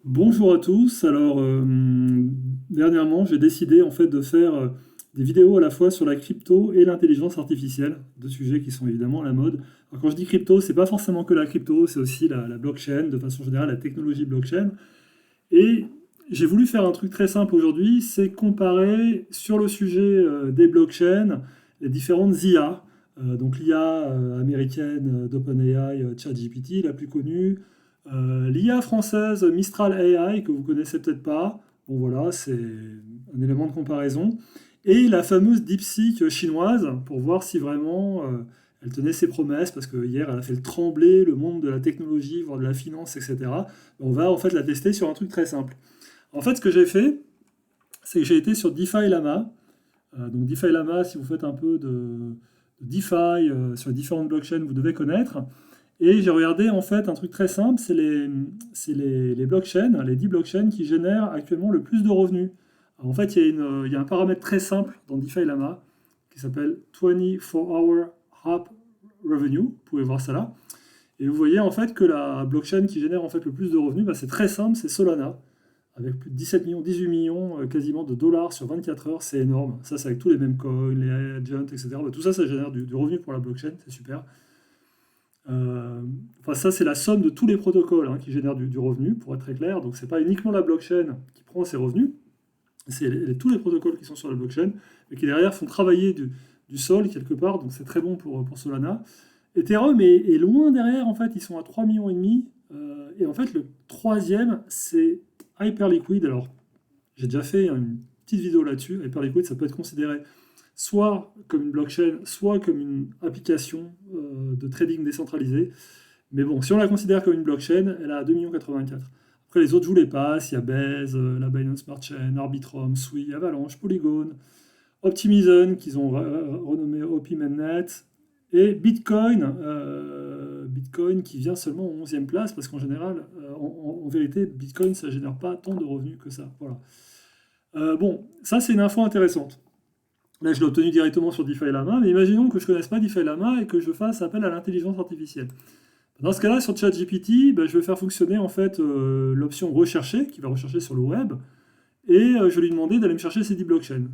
Bonjour à tous. Dernièrement, j'ai décidé en fait de faire des vidéos à la fois sur la crypto et l'intelligence artificielle, deux sujets qui sont évidemment à la mode. Alors, quand je dis crypto, c'est pas forcément que la crypto, c'est aussi la blockchain, de façon générale, la technologie blockchain. Et j'ai voulu faire un truc très simple aujourd'hui, c'est comparer sur le sujet des blockchains les différentes IA. Donc l'IA américaine d'OpenAI, ChatGPT, la plus connue. L'IA française Mistral AI, que vous connaissez peut-être pas. Bon voilà, c'est un élément de comparaison. Et la fameuse DeepSeek chinoise, pour voir si vraiment elle tenait ses promesses, parce que hier elle a fait trembler le monde de la technologie, voire de la finance, etc. On va en fait la tester sur un truc très simple. En fait, ce que j'ai fait, c'est que j'ai été sur DeFi Lama. Donc DeFi Lama, si vous faites un peu de DeFi sur les différentes blockchains, vous devez connaître. Et j'ai regardé en fait un truc très simple, c'est les blockchains, les 10 blockchains qui génèrent actuellement le plus de revenus. Alors, en fait, il y a un paramètre très simple dans DeFi Lama qui s'appelle 24-hour App Revenue. Vous pouvez voir ça là. Et vous voyez en fait que la blockchain qui génère en fait le plus de revenus, bah, c'est très simple, c'est Solana, avec plus de 17 millions, 18 millions quasiment de dollars sur 24 heures, c'est énorme. Ça, c'est avec tous les mêmes coins, les agents, etc. Bah, tout ça, ça génère du revenu pour la blockchain, c'est super. Euh, enfin, ça, c'est la somme de tous les protocoles qui génèrent du revenu, pour être très clair. Donc, c'est pas uniquement la blockchain qui prend ces revenus, c'est tous les protocoles qui sont sur la blockchain et qui derrière font travailler du sol quelque part. Donc, c'est très bon pour Solana. Ethereum est loin derrière, en fait, ils sont à 3,5 millions. Et en fait, le troisième, c'est Hyperliquid. Alors, j'ai déjà fait une petite vidéo là-dessus. Hyperliquid, ça peut être considéré soit comme une blockchain, soit comme une application de trading décentralisé. Mais bon, si on la considère comme une blockchain, elle a 2,84 millions. Après, les autres, je vous les passe. Il y a Base, la Binance Smart Chain, Arbitrum, Sui, Avalanche, Polygon, Optimism, qu'ils ont renommé OP Mainnet, et Bitcoin, Bitcoin qui vient seulement en 11e place, parce qu'en général, en vérité, Bitcoin, ça ne génère pas tant de revenus que ça. Voilà. Bon, ça c'est une info intéressante. Là, je l'ai obtenu directement sur DeFi Lama, mais imaginons que je ne connaisse pas DeFi Lama et que je fasse appel à l'intelligence artificielle. Dans ce cas-là, sur ChatGPT, ben, je vais faire fonctionner en fait l'option rechercher, qui va rechercher sur le web, et je vais lui demander d'aller me chercher ces 10 blockchains.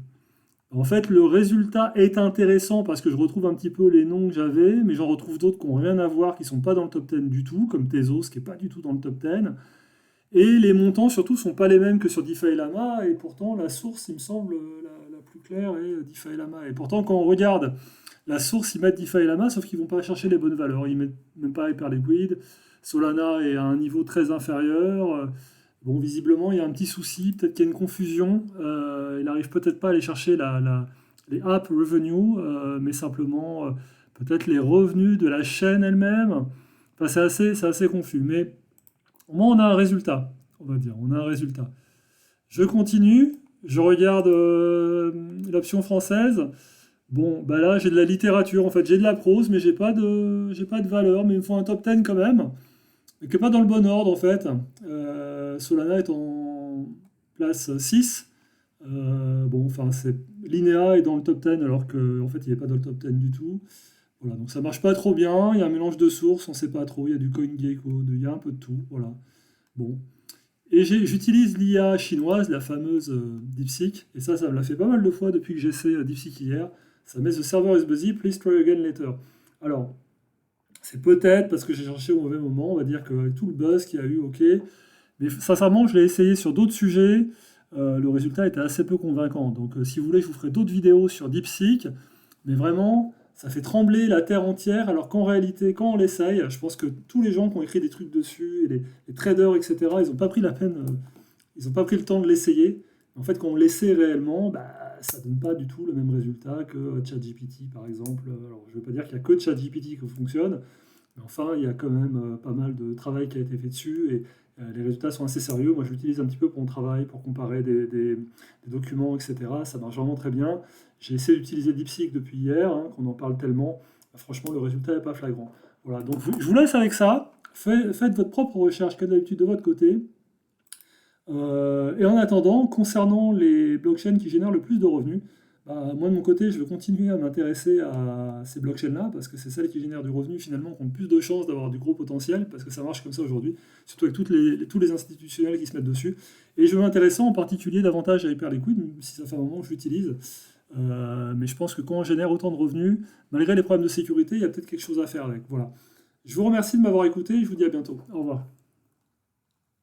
En fait, le résultat est intéressant parce que je retrouve un petit peu les noms que j'avais, mais j'en retrouve d'autres qui n'ont rien à voir, qui ne sont pas dans le top 10 du tout, comme Tezos, qui n'est pas du tout dans le top 10. Et les montants, surtout, ne sont pas les mêmes que sur DeFi Lama, et pourtant, la source, il me semble, la plus claire est DeFi Lama. Et pourtant, quand on regarde la source, ils mettent DeFi Lama, sauf qu'ils ne vont pas chercher les bonnes valeurs. Ils mettent même pas Hyperliquid. Solana est à un niveau très inférieur. Bon, visiblement, il y a un petit souci, peut-être qu'il y a une confusion. Il n'arrive peut-être pas à aller chercher les app revenue, mais simplement peut-être les revenus de la chaîne elle-même. Enfin, c'est assez confus. Mais au moins, on a un résultat, on va dire. On a un résultat. Je continue. Je regarde l'option française. Bon, bah là, j'ai de la littérature. En fait, j'ai de la prose, mais j'ai pas de valeur. Mais il me faut un top 10 quand même, mais qui n'est pas dans le bon ordre en fait. Solana est en place 6. Bon, enfin, Linéa est dans le top 10 alors qu'en fait, il n'est pas dans le top 10 du tout. Voilà, donc ça marche pas trop bien. Il y a un mélange de sources, on sait pas trop. Il y a du CoinGecko, il y a un peu de tout. Voilà. Bon. Et j'utilise l'IA chinoise, la fameuse DeepSeek, et ça me l'a fait pas mal de fois depuis que j'essaie DeepSeek hier. Ça met The server is busy, please try again later. Alors, c'est peut-être parce que j'ai cherché au mauvais moment, on va dire que tout le buzz qu'il y a eu, ok. Mais sincèrement, je l'ai essayé sur d'autres sujets, le résultat était assez peu convaincant. Donc si vous voulez, je vous ferai d'autres vidéos sur DeepSeek, mais vraiment, ça fait trembler la Terre entière, alors qu'en réalité, quand on l'essaye, je pense que tous les gens qui ont écrit des trucs dessus, et les traders, etc., ils n'ont pas pris la peine, ils n'ont pas pris le temps de l'essayer. En fait, quand on l'essaie réellement, bah, ça donne pas du tout le même résultat que ChatGPT, par exemple. Alors, je ne veux pas dire qu'il n'y a que ChatGPT qui fonctionne, mais enfin, il y a quand même pas mal de travail qui a été fait dessus et les résultats sont assez sérieux. Moi, je l'utilise un petit peu pour mon travail, pour comparer des documents, etc. Ça marche vraiment très bien. J'ai essayé d'utiliser DeepSeek depuis hier, qu'on en parle tellement. Franchement, le résultat n'est pas flagrant. Voilà, donc je vous laisse avec ça. Faites votre propre recherche, comme d'habitude, de votre côté. Et en attendant, concernant les blockchains qui génèrent le plus de revenus, Bah, moi, de mon côté, je veux continuer à m'intéresser à ces blockchains-là, parce que c'est celles qui génèrent du revenu, finalement, qui ont plus de chances d'avoir du gros potentiel, parce que ça marche comme ça aujourd'hui, surtout avec tous les institutionnels qui se mettent dessus. Et je veux m'intéresser en particulier davantage à Hyperliquid, même si ça fait un moment que je l'utilise. Mais je pense que quand on génère autant de revenus, malgré les problèmes de sécurité, il y a peut-être quelque chose à faire avec. Voilà. Je vous remercie de m'avoir écouté et je vous dis à bientôt. Au revoir.